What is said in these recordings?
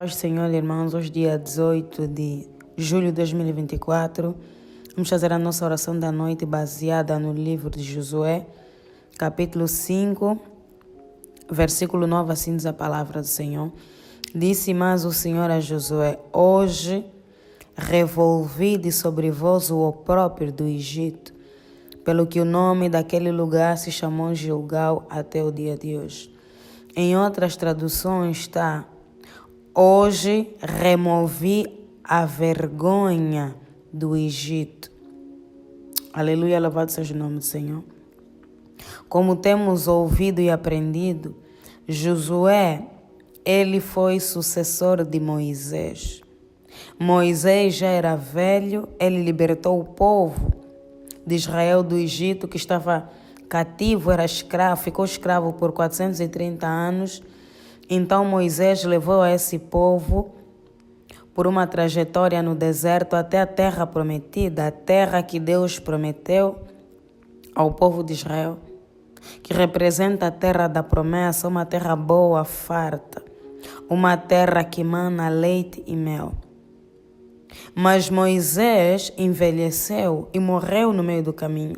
Senhor, irmãos, hoje dia 18 de julho de 2024, vamos fazer a nossa oração da noite baseada no livro de Josué, capítulo 5, versículo 9, assim diz a palavra do Senhor. Disse mais o Senhor a Josué: hoje revolvi sobre vós o opróbrio do Egito, pelo que o nome daquele lugar se chamou Gilgal até o dia de hoje. Em outras traduções está: hoje removi a vergonha do Egito. Aleluia, louvado seja o nome do Senhor. Como temos ouvido e aprendido, Josué, ele foi sucessor de Moisés. Moisés já era velho, ele libertou o povo de Israel do Egito, que estava cativo, era escravo, ficou escravo por 430 anos. Então Moisés levou esse povo por uma trajetória no deserto até a terra prometida, a terra que Deus prometeu ao povo de Israel, que representa a terra da promessa, uma terra boa, farta, uma terra que mana leite e mel. Mas Moisés envelheceu e morreu no meio do caminho,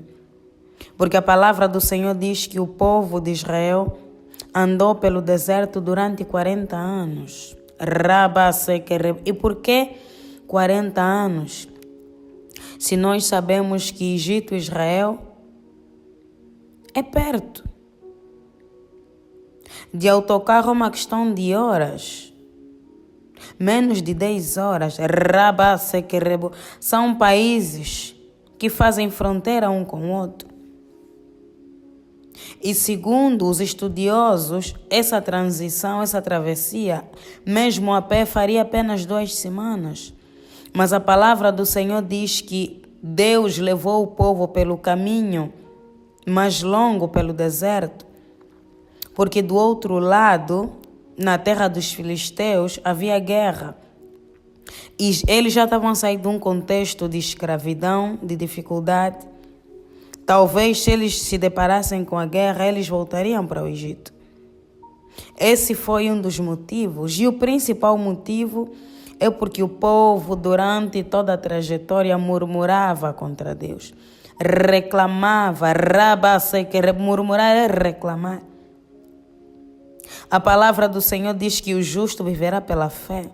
porque a palavra do Senhor diz que o povo de Israel andou pelo deserto durante 40 anos. E por que 40 anos? Se nós sabemos que Egito e Israel é perto. De autocarro é uma questão de horas. Menos de 10 horas. São países que fazem fronteira um com o outro. E segundo os estudiosos, essa transição, essa travessia, mesmo a pé, faria apenas 2 semanas. Mas a palavra do Senhor diz que Deus levou o povo pelo caminho mais longo, pelo deserto, porque do outro lado, na terra dos filisteus, havia guerra. E eles já estavam saindo de um contexto de escravidão, de dificuldade. Talvez, se eles se deparassem com a guerra, eles voltariam para o Egito. Esse foi um dos motivos. E o principal motivo é porque o povo, durante toda a trajetória, murmurava contra Deus. Reclamava. Murmurar é reclamar. A palavra do Senhor diz que o justo viverá pela fé.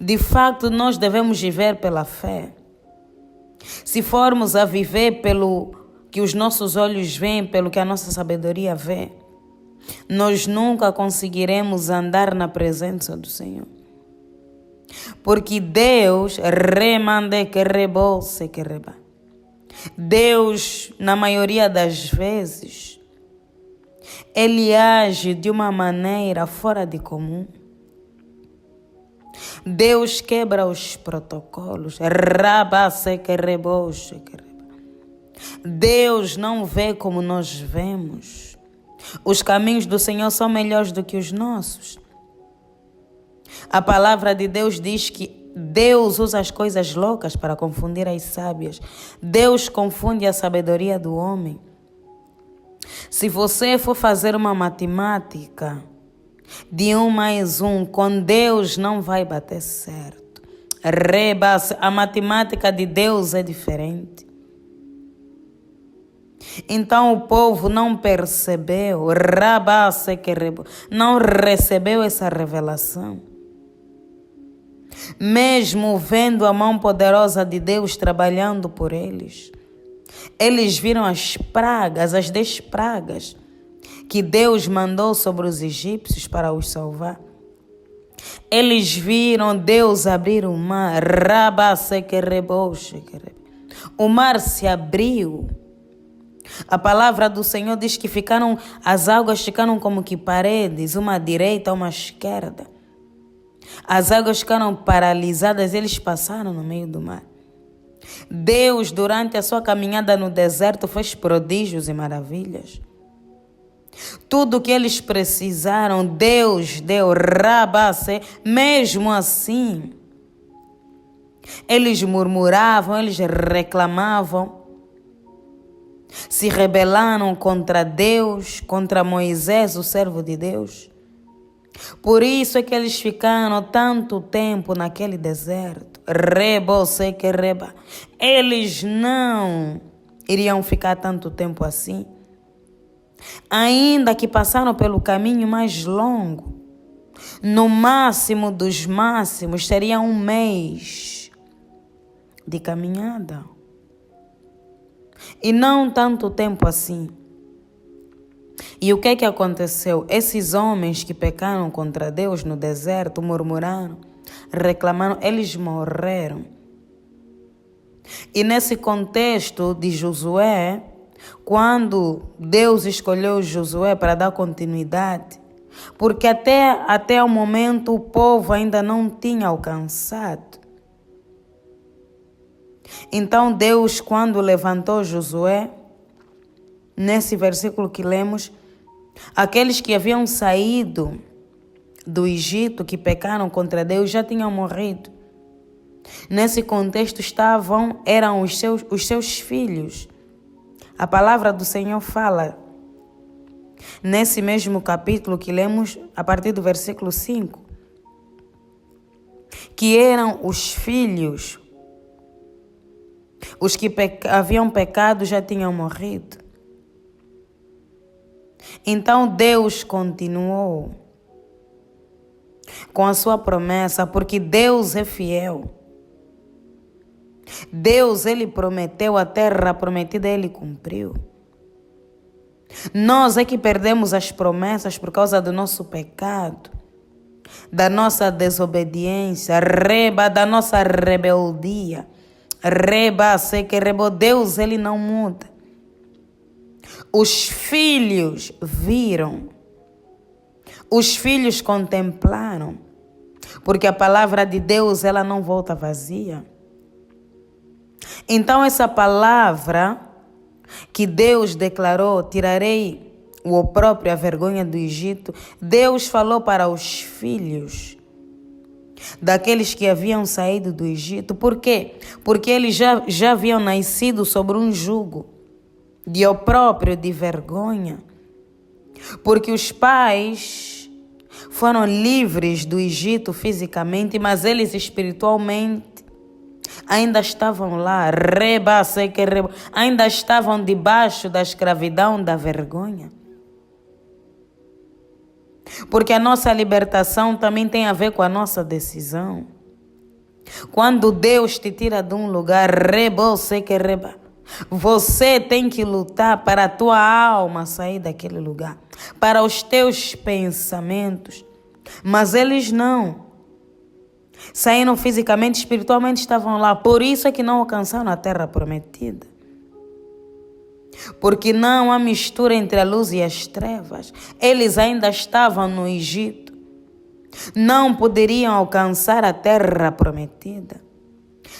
De fato, nós devemos viver pela fé. Se formos a viver pelo que os nossos olhos veem, pelo que a nossa sabedoria vê, nós nunca conseguiremos andar na presença do Senhor. Porque Deus, Deus, na maioria das vezes, Ele age de uma maneira fora de comum. Deus quebra os protocolos. Deus não vê como nós vemos. Os caminhos do Senhor são melhores do que os nossos. A palavra de Deus diz que Deus usa as coisas loucas para confundir as sábias. Deus confunde a sabedoria do homem. Se você for fazer uma matemática de 1 mais 1, com Deus não vai bater certo. A matemática de Deus é diferente. Então o povo não percebeu, não recebeu essa revelação. Mesmo vendo a mão poderosa de Deus trabalhando por eles, eles viram as pragas, as 10 pragas que Deus mandou sobre os egípcios para os salvar. Eles viram Deus abrir o mar. O mar se abriu. A palavra do Senhor diz que as águas ficaram como que paredes, uma à direita, uma à esquerda. As águas ficaram paralisadas, eles passaram no meio do mar. Deus, durante a sua caminhada no deserto, fez prodígios e maravilhas. Tudo que eles precisaram, Deus deu. Mesmo assim, eles murmuravam, eles reclamavam, se rebelaram contra Deus, contra Moisés, o servo de Deus. Por isso é que eles ficaram tanto tempo naquele deserto. Reba, sei que reba. Eles não iriam ficar tanto tempo assim. Ainda que passaram pelo caminho mais longo, no máximo dos máximos, seria 1 mês de caminhada. E não tanto tempo assim. E o que é que aconteceu? Esses homens que pecaram contra Deus no deserto, murmuraram, reclamaram, eles morreram. E nesse contexto de Josué, quando Deus escolheu Josué para dar continuidade, porque até o momento o povo ainda não tinha alcançado. Então Deus, quando levantou Josué, nesse versículo que lemos, aqueles que haviam saído do Egito, que pecaram contra Deus, já tinham morrido. Nesse contexto eram os seus filhos. A palavra do Senhor fala, nesse mesmo capítulo que lemos, a partir do versículo 5, que eram os filhos, os que haviam pecado já tinham morrido. Então Deus continuou com a sua promessa, porque Deus é fiel. Deus, Ele prometeu a terra prometida, Ele cumpriu. Nós é que perdemos as promessas por causa do nosso pecado, da nossa desobediência, da nossa rebeldia. Deus, Ele não muda. Os filhos viram, os filhos contemplaram, porque a palavra de Deus, ela não volta vazia. Então essa palavra que Deus declarou, tirarei o opróbrio, a vergonha do Egito, Deus falou para os filhos daqueles que haviam saído do Egito. Por quê? Porque eles já haviam nascido sobre um jugo de opróbrio, de vergonha. Porque os pais foram livres do Egito fisicamente, mas eles espiritualmente ainda estavam lá, ainda estavam debaixo da escravidão, da vergonha. Porque a nossa libertação também tem a ver com a nossa decisão. Quando Deus te tira de um lugar, você tem que lutar para a tua alma sair daquele lugar, para os teus pensamentos. Mas eles não. Saíram fisicamente, espiritualmente estavam lá. Por isso é que não alcançaram a terra prometida. Porque não há mistura entre a luz e as trevas. Eles ainda estavam no Egito. Não poderiam alcançar a terra prometida.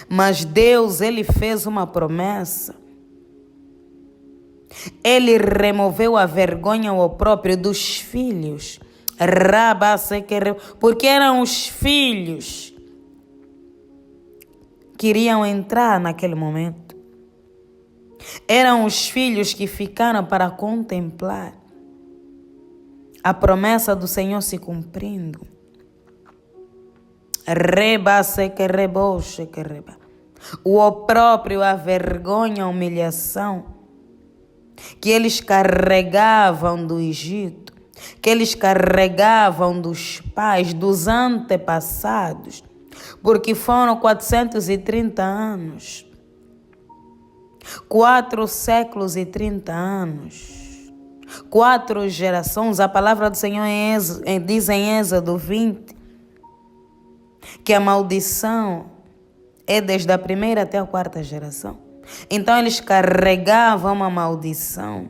Mas Deus, Ele fez uma promessa. Ele removeu a vergonha, o opróbrio dos filhos. Porque eram os filhos que iriam entrar naquele momento. Eram os filhos que ficaram para contemplar a promessa do Senhor se cumprindo. O opróbrio, a vergonha, a humilhação que eles carregavam do Egito, que eles carregavam dos pais, dos antepassados, porque foram 430 anos, 4 séculos e 30 anos, 4 gerações. A palavra do Senhor diz em Êxodo 20 que a maldição é desde a primeira até a 4ª geração. Então eles carregavam uma maldição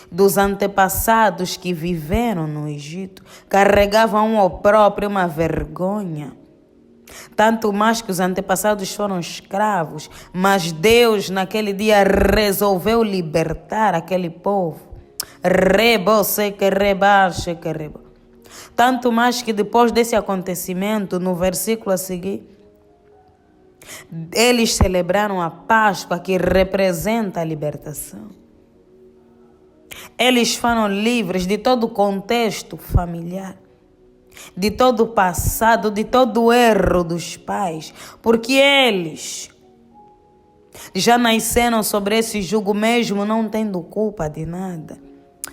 dos antepassados que viveram no Egito, carregavam um opróbrio, uma vergonha. Tanto mais que os antepassados foram escravos, mas Deus naquele dia resolveu libertar aquele povo. Tanto mais que depois desse acontecimento, no versículo a seguir, eles celebraram a Páscoa, que representa a libertação. Eles foram livres de todo o contexto familiar. de todo o passado, de todo o erro dos pais, porque eles já nasceram sobre esse jugo mesmo, não tendo culpa de nada.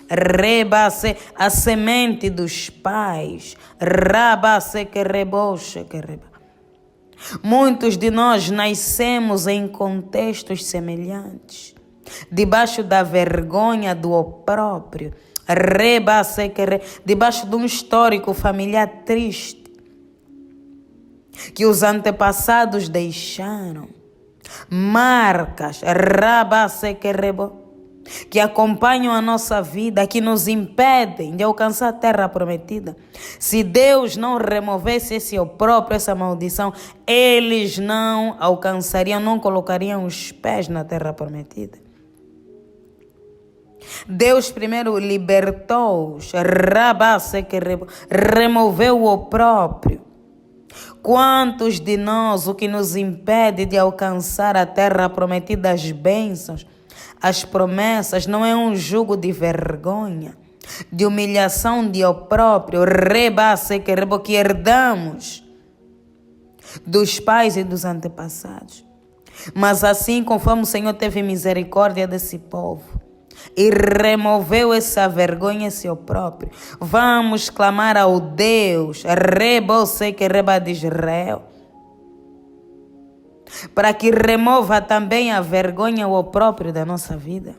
Reba-se a semente dos pais. Raba-se que reboche que reba. Muitos de nós nascemos em contextos semelhantes, debaixo da vergonha do opróbrio. Reba-se que debaixo de um histórico familiar triste que os antepassados deixaram. Marcas, raba-se que rebo, que acompanham a nossa vida, que nos impedem de alcançar a terra prometida. Se Deus não removesse esse opróbrio, essa maldição, eles não alcançariam, não colocariam os pés na terra prometida. Deus primeiro libertou-os, removeu o opróbrio. Quantos de nós, o que nos impede de alcançar a terra prometida, as bênçãos, as promessas, não é um jugo de vergonha, de humilhação, de opróbrio, que herdamos dos pais e dos antepassados. Mas assim, conforme o Senhor teve misericórdia desse povo e removeu essa vergonha, esse opróbrio, vamos clamar ao Deus de Israel, para que remova também a vergonha, o opróbrio da nossa vida.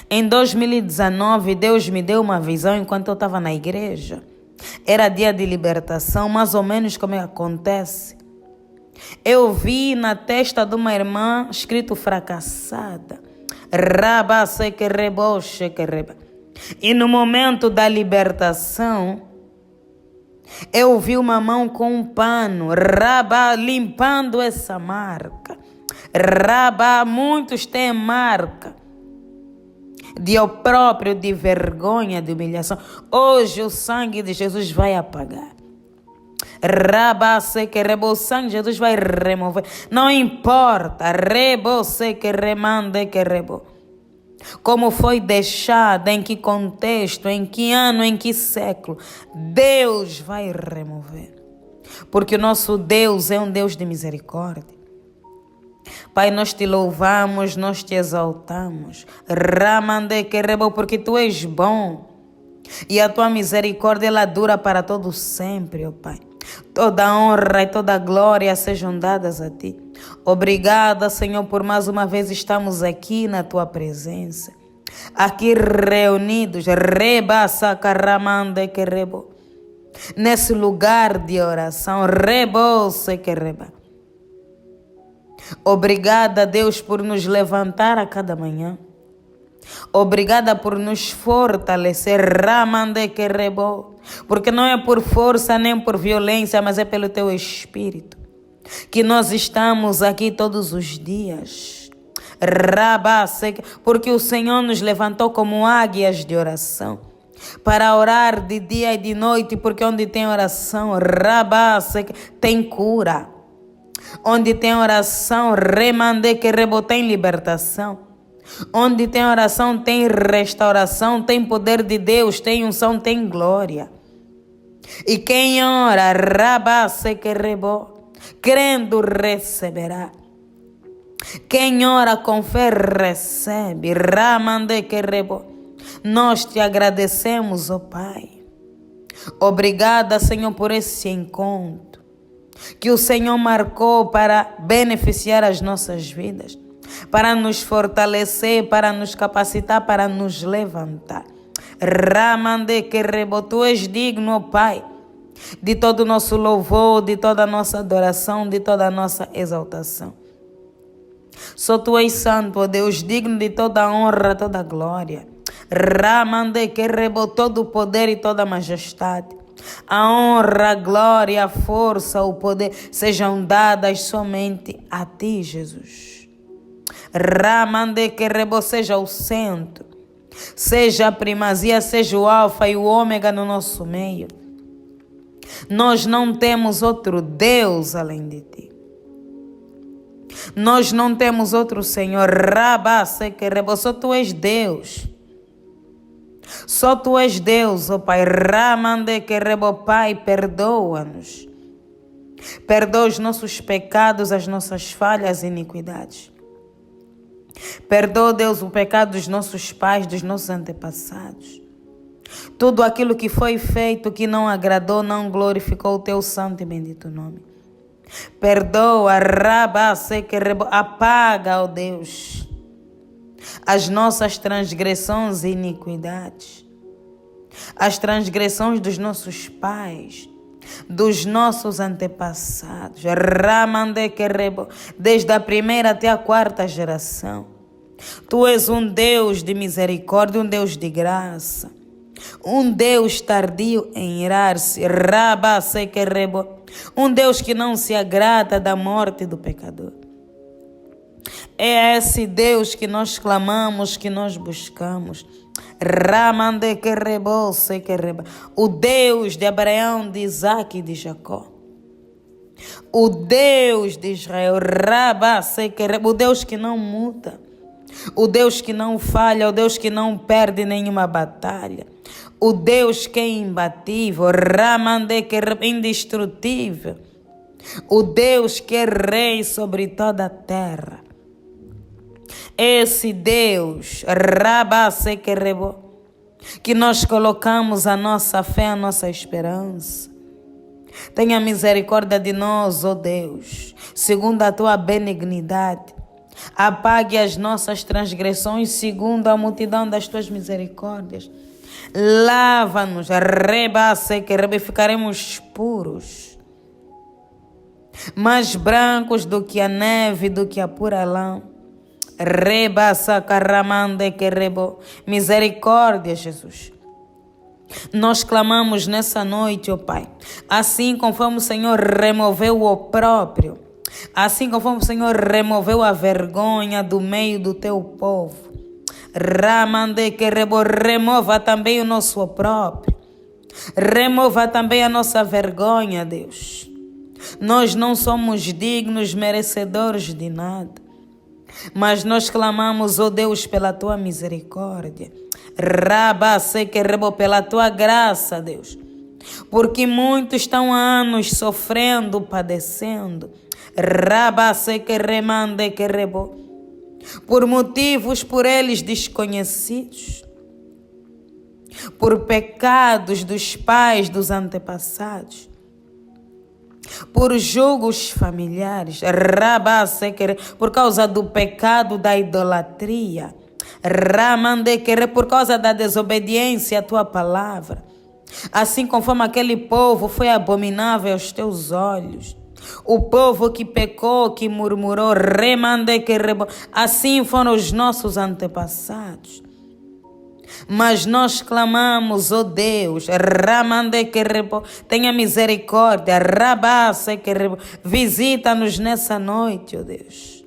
Em 2019, Deus me deu uma visão enquanto eu estava na igreja. Era dia de libertação, mais ou menos como acontece. Eu vi na testa de uma irmã escrito fracassada. E no momento da libertação, eu vi uma mão com um pano, limpando essa marca. Muitos têm marca de opróbrio, de vergonha, de humilhação. Hoje o sangue de Jesus vai apagar. O sangue de Jesus vai remover. Não importa, como foi deixada, em que contexto, em que ano, em que século, Deus vai remover. Porque o nosso Deus é um Deus de misericórdia. Pai, nós te louvamos, nós te exaltamos. Porque tu és bom. E a tua misericórdia, ela dura para todo sempre, ó Pai. Toda honra e toda glória sejam dadas a ti. Obrigada, Senhor, por mais uma vez estamos aqui na tua presença. Aqui reunidos, nesse lugar de oração. Obrigada, Deus, por nos levantar a cada manhã. Obrigada por nos fortalecer, porque não é por força nem por violência, mas é pelo teu Espírito que nós estamos aqui todos os dias. Porque o Senhor nos levantou como águias de oração para orar de dia e de noite, porque onde tem oração, tem cura. Onde tem oração, tem libertação. Onde tem oração, tem restauração, tem poder de Deus, tem unção, tem glória. E quem ora, crendo, receberá. Quem ora com fé, recebe. Nós te agradecemos, ó Pai. Obrigada, Senhor, por esse encontro que o Senhor marcou para beneficiar as nossas vidas, para nos fortalecer, para nos capacitar, para nos levantar. Tu és digno, ó Pai, de todo o nosso louvor, de toda a nossa adoração, de toda a nossa exaltação. Só tu és santo, ó Deus, digno de toda a honra, toda a glória. Todo o poder e toda a majestade. A honra, a glória, a força, o poder sejam dadas somente a ti, Jesus. Seja o centro, seja a primazia, seja o alfa e o ômega no nosso meio. Nós não temos outro Deus além de ti. Nós não temos outro Senhor. Só tu és Deus. Só Tu és Deus, ó Pai. Ramande que rebo, Pai, perdoa-nos. Perdoa os nossos pecados, as nossas falhas e iniquidades. Perdoa, Deus, o pecado dos nossos pais, dos nossos antepassados. Tudo aquilo que foi feito que não agradou, não glorificou o Teu santo e bendito nome. Perdoa, apaga, ó Deus, as nossas transgressões e iniquidades, as transgressões dos nossos pais, dos nossos antepassados, desde a primeira até a quarta geração. Tu és um Deus de misericórdia, um Deus de graça, um Deus tardio em irar-se, um Deus que não se agrada da morte do pecador. É esse Deus que nós clamamos, que nós buscamos. O Deus de Abraão, de Isaac e de Jacó. O Deus de Israel, o Deus que não muda. O Deus que não falha, o Deus que não perde nenhuma batalha. O Deus que é imbatível, indestrutível. O Deus que é rei sobre toda a terra. Esse Deus, que nós colocamos a nossa fé, a nossa esperança. Tenha misericórdia de nós, ó Deus, segundo a Tua benignidade. Apague as nossas transgressões segundo a multidão das Tuas misericórdias. Lava-nos, ficaremos puros, mais brancos do que a neve, do que a pura lã. Misericórdia, Jesus. Nós clamamos nessa noite, ó Pai, assim conforme o Senhor removeu o opróbrio, assim conforme o Senhor removeu a vergonha do meio do Teu povo. Remova também o nosso opróbrio. Remova também a nossa vergonha, Deus. Nós não somos dignos, merecedores de nada. Mas nós clamamos, ó Deus, pela Tua misericórdia. Pela Tua graça, Deus. Porque muitos estão há anos sofrendo, padecendo. Por motivos por eles desconhecidos. Por pecados dos pais, dos antepassados. Por julgos familiares, por causa do pecado da idolatria, por causa da desobediência à Tua palavra, assim conforme aquele povo foi abominável aos Teus olhos, o povo que pecou, que murmurou, assim foram os nossos antepassados. Mas nós clamamos, ó Deus, tenha misericórdia, visita-nos nessa noite, ó Deus,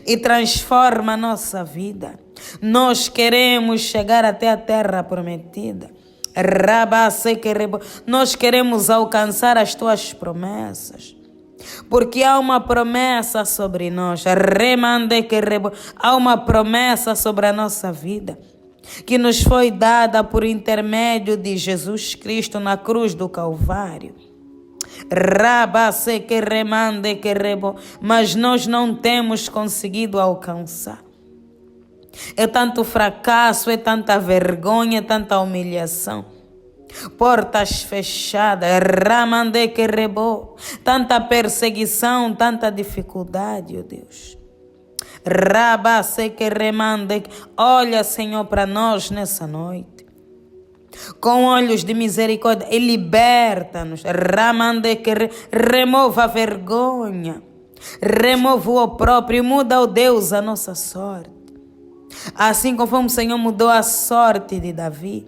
e transforma a nossa vida. Nós queremos chegar até a terra prometida. Nós queremos alcançar as Tuas promessas, porque há uma promessa sobre nós, há uma promessa sobre a nossa vida, que nos foi dada por intermédio de Jesus Cristo na cruz do Calvário. Mas nós não temos conseguido alcançar. É tanto fracasso, é tanta vergonha, é tanta humilhação. Portas fechadas, tanta perseguição, tanta dificuldade, ó Deus. Olha, Senhor, para nós nessa noite, com olhos de misericórdia, e liberta-nos. Remova a vergonha, remova o opróbrio, muda, ó Deus, a nossa sorte. Assim conforme o Senhor mudou a sorte de Davi,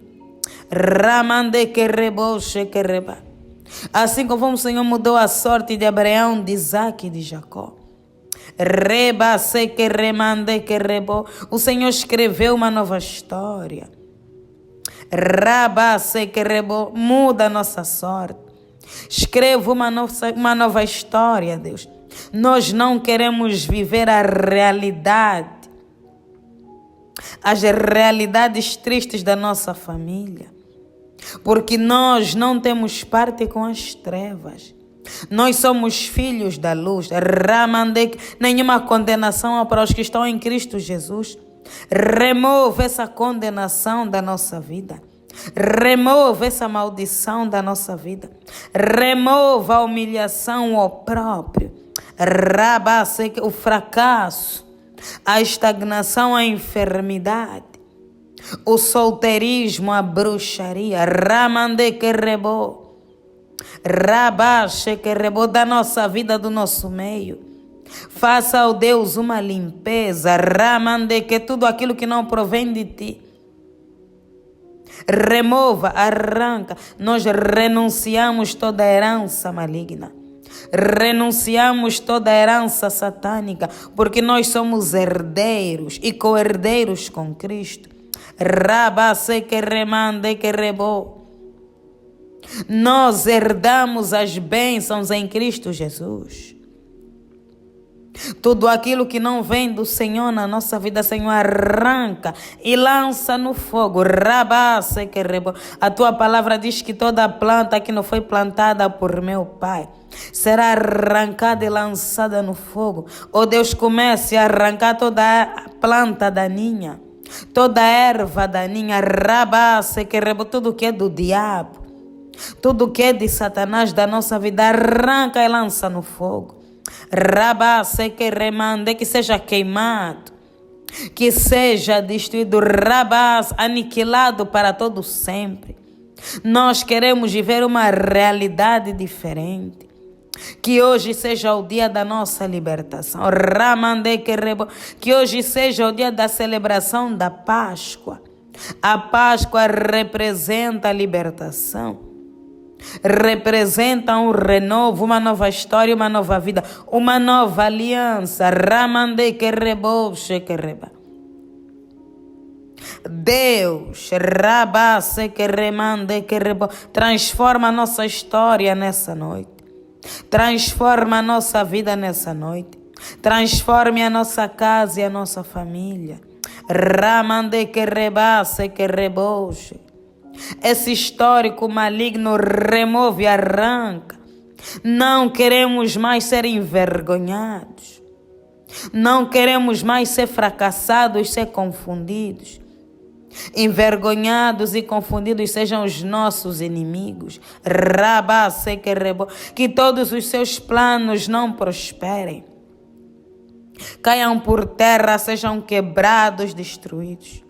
assim conforme o Senhor mudou a sorte de Abraão, de Isaac e de Jacó. O Senhor escreveu uma nova história. Muda a nossa sorte. Escreva uma nova história, Deus. Nós não queremos viver a realidade as realidades tristes da nossa família. Porque nós não temos parte com as trevas. Nós somos filhos da luz. Nenhuma condenação para os que estão em Cristo Jesus. Remove essa condenação da nossa vida. Remove essa maldição da nossa vida. Remova a humilhação, o opróbrio, o fracasso, a estagnação, a enfermidade, o solteirismo, a bruxaria. Da nossa vida, do nosso meio. Faça ao Deus uma limpeza. Que tudo aquilo que não provém de ti, remova, arranca. Nós renunciamos toda herança maligna. Renunciamos toda herança satânica, porque nós somos herdeiros e co-herdeiros com Cristo. Nós herdamos as bênçãos em Cristo Jesus. Tudo aquilo que não vem do Senhor na nossa vida, Senhor, arranca e lança no fogo. A tua palavra diz que toda planta que não foi plantada por meu Pai será arrancada e lançada no fogo. Oh Deus, comece a arrancar toda a planta daninha, toda a erva daninha, tudo que é do diabo, tudo que é de Satanás da nossa vida, arranca e lança no fogo. Que seja queimado, que seja destruído, aniquilado para todo sempre. Nós queremos viver uma realidade diferente. Que hoje seja o dia da nossa libertação. Que hoje seja o dia da celebração da Páscoa. A Páscoa representa a libertação. Representa um renovo, uma nova história, uma nova vida, uma nova aliança. Deus, transforma a nossa história nessa noite. Transforma a nossa vida nessa noite. Transforme a nossa casa e a nossa família. Esse histórico maligno remove e arranca. Não queremos mais ser envergonhados. Não queremos mais ser fracassados, ser confundidos. Envergonhados e confundidos sejam os nossos inimigos. Que todos os seus planos não prosperem. Caiam por terra, sejam quebrados, destruídos.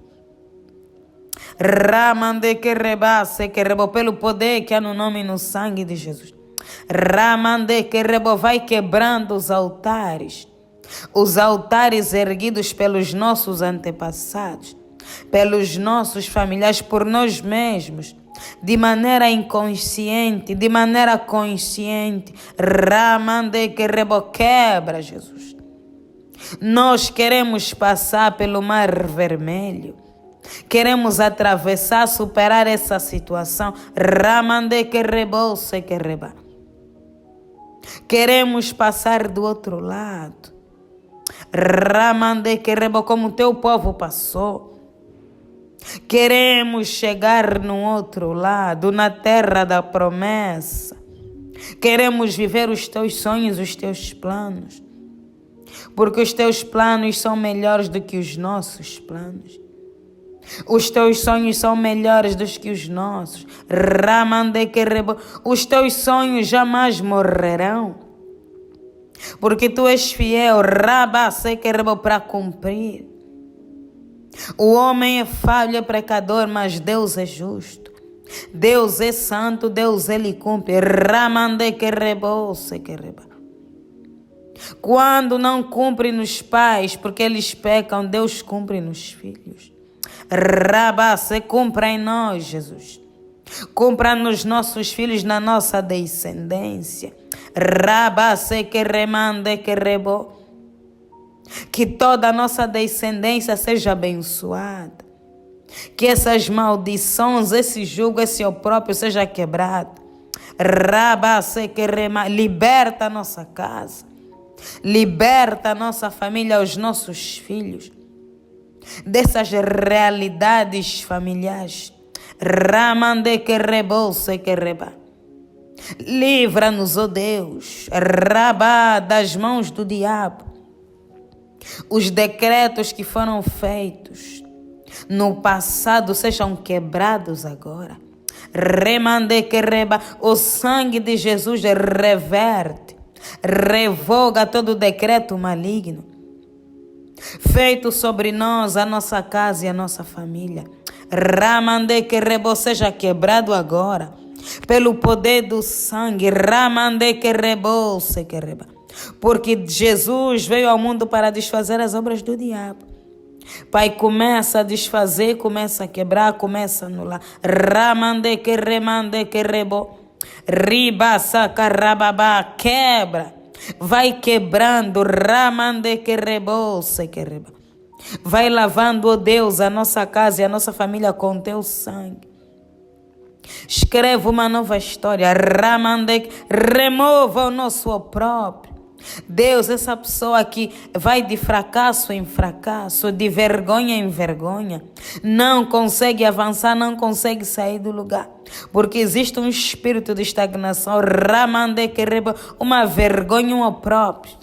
Pelo poder que há no nome e no sangue de Jesus. Vai quebrando os altares erguidos pelos nossos antepassados, pelos nossos familiares, por nós mesmos, de maneira inconsciente, de maneira consciente. Quebra, Jesus. Nós queremos passar pelo Mar Vermelho. Queremos atravessar, superar essa situação. Queremos passar do outro lado. Como teu povo passou. Queremos chegar no outro lado, na terra da promessa. Queremos viver os teus sonhos, os teus planos. Porque os teus planos são melhores do que os nossos planos. Os teus sonhos são melhores do que os nossos. Os teus sonhos jamais morrerão. Porque tu és fiel, para cumprir. O homem é falho, é pecador, mas Deus é justo. Deus é santo, Deus ele cumpre. Quando não cumpre nos pais, porque eles pecam, Deus cumpre nos filhos. Cumpra em nós, Jesus. Cumpra nos nossos filhos, na nossa descendência. Que toda a nossa descendência seja abençoada. Que essas maldições, esse jugo, esse opróprio seja quebrado. Liberta a nossa casa. Liberta a nossa família, os nossos filhos. dessas realidades familiares. Ramande que rebolse que reba. Livra-nos, ó Deus, Rabá, das mãos do diabo. Os decretos que foram feitos no passado sejam quebrados agora. Remande que reba. O sangue de Jesus reverte, revoga todo decreto maligno feito sobre nós, a nossa casa e a nossa família. Ramande que rebo seja quebrado agora pelo poder do sangue. Ramande que rebo se que reba. Porque Jesus veio ao mundo para desfazer as obras do diabo. Pai, começa a desfazer, começa a quebrar, começa a anular. Ramande que remande que rebo. Riba saca rababá, quebra. Vai quebrando, ramande que rebose que reba. Vai lavando, ó Deus, a nossa casa e a nossa família com teu sangue. Escreve uma nova história, ramande, remova o nosso opróbrio. Deus, essa pessoa que vai de fracasso em fracasso, de vergonha em vergonha, não consegue avançar, não consegue sair do lugar, porque existe um espírito de estagnação, uma vergonha, um opróbrio,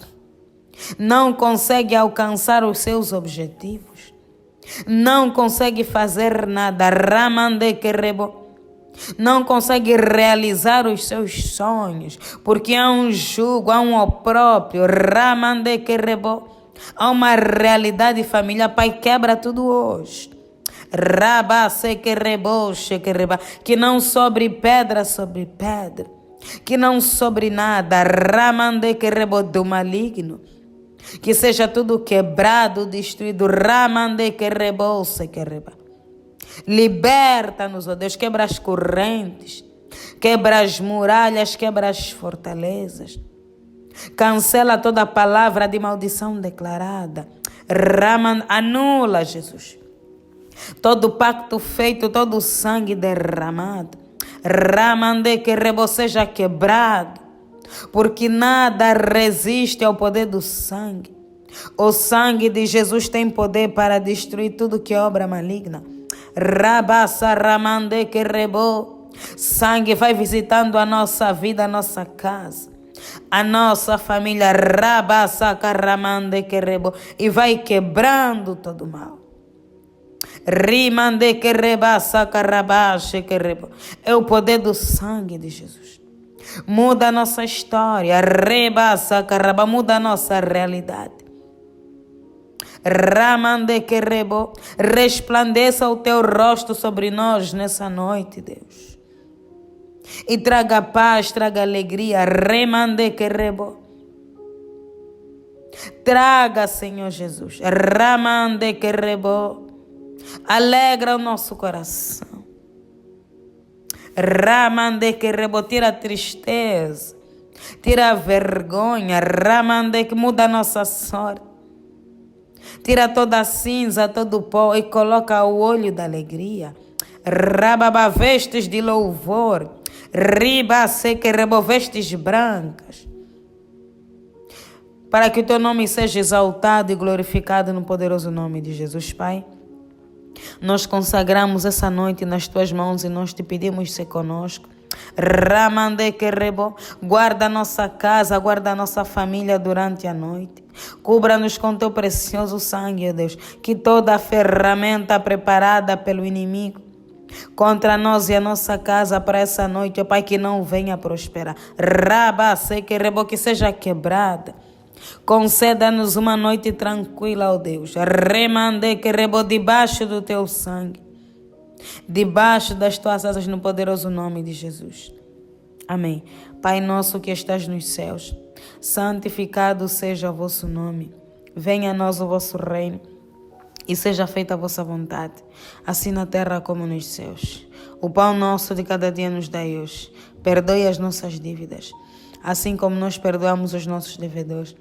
não consegue alcançar os seus objetivos, não consegue fazer nada, não consegue realizar os seus sonhos, porque há um jugo, há um opróprio, há uma realidade familiar. Pai, quebra tudo hoje. Que não sobre pedra sobre pedra, que não sobre nada, do maligno, que seja tudo quebrado, destruído. Liberta-nos, ó Deus, quebra as correntes, quebra as muralhas, quebra as fortalezas. Cancela toda palavra de maldição declarada. Anula, Jesus, todo pacto feito, todo sangue derramado. Que seja quebrado, porque nada resiste ao poder do sangue. O sangue de Jesus tem poder para destruir tudo que é obra maligna. Que rebo. Sangue vai visitando a nossa vida, a nossa casa, a nossa família. Que rebo. E vai quebrando todo mal. Que reba, que rebo. É o poder do sangue de Jesus. Muda a nossa história. Muda a nossa realidade. Que rebo. Resplandeça o teu rosto sobre nós nessa noite, Deus, e traga paz, traga alegria. Que rebo. Traga, Senhor Jesus, que rebo. Alegra o nosso coração. Que rebo. Tira a tristeza, tira a vergonha. Que muda a nossa sorte. Tira toda a cinza, todo o pó e coloca o olho da alegria. Vestes de louvor. Que rebo, vestes brancas. Para que o teu nome seja exaltado e glorificado no poderoso nome de Jesus, Pai. Nós consagramos essa noite nas tuas mãos e nós te pedimos ser conosco. Que rebo. Guarda a nossa casa, guarda a nossa família durante a noite. Cubra-nos com teu precioso sangue, ó Deus. Que toda a ferramenta preparada pelo inimigo contra nós e a nossa casa para essa noite, ó Pai, que não venha prosperar. Que rebo, que seja quebrada. Conceda-nos uma noite tranquila, ó Deus. Que rebo, debaixo do teu sangue, debaixo das tuas asas, no poderoso nome de Jesus. Amém. Pai nosso que estás nos céus, santificado seja o vosso nome. Venha a nós o vosso reino e seja feita a vossa vontade, assim na terra como nos céus. O pão nosso de cada dia nos dai hoje. Perdoe as nossas dívidas, assim como nós perdoamos os nossos devedores.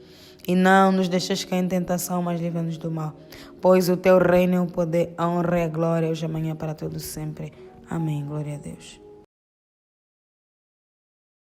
E não nos deixes cair em tentação, mas livra-nos do mal. Pois o teu reino é o poder, a honra e a glória, hoje e amanhã para todos sempre. Amém. Glória a Deus.